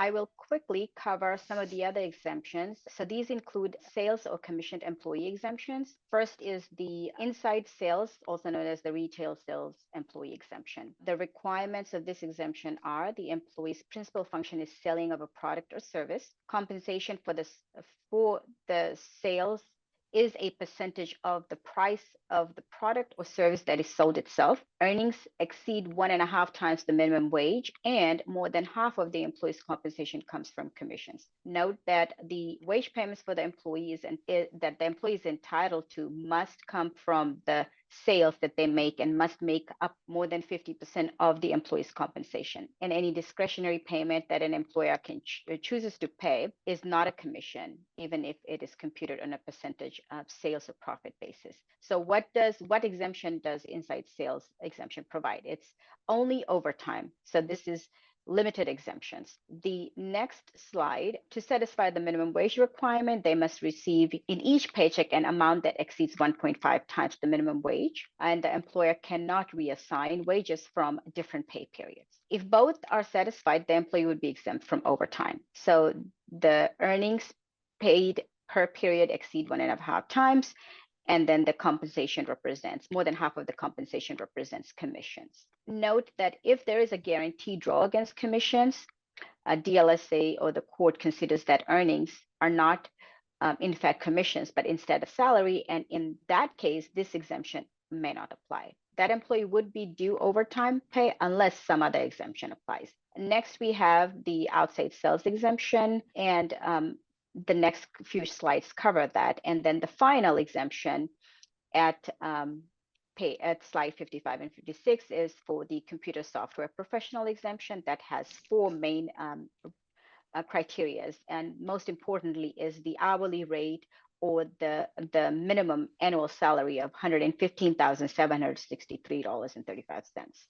I will quickly cover some of the other exemptions. So these include sales or commissioned employee exemptions. First is the inside sales, also known as the retail sales employee exemption. The requirements of this exemption are the employee's principal function is selling of a product or service. Compensation for the sales is a percentage of the price of the product or service that is sold itself. Earnings exceed 1.5 times the minimum wage, and more than half of the employee's compensation comes from commissions. Note that the wage payments for the employees and that the employee is entitled to must come from the sales that they make and must make up more than 50% of the employee's compensation. And any discretionary payment that an employer chooses to pay is not a commission, even if it is computed on a percentage of sales or profit basis. So what exemption does inside sales exemption provide? It's only overtime. So this is limited exemptions. The next slide, to satisfy the minimum wage requirement, they must receive in each paycheck an amount that exceeds 1.5 times the minimum wage, and the employer cannot reassign wages from different pay periods. If both are satisfied, the employee would be exempt from overtime. So the earnings paid per period exceed 1.5 times, and then the compensation represents, more than half of the compensation represents commissions. Note that if there is a guaranteed draw against commissions, a DLSA or the court considers that earnings are not in fact commissions, but instead a salary, and in that case, this exemption may not apply. That employee would be due overtime pay unless some other exemption applies. Next, we have the outside sales exemption, and the next few slides cover that. And then the final exemption at slide 55 and 56 is for the computer software professional exemption that has 4 main criteria. And most importantly is the hourly rate or the minimum annual salary of $115,763.35.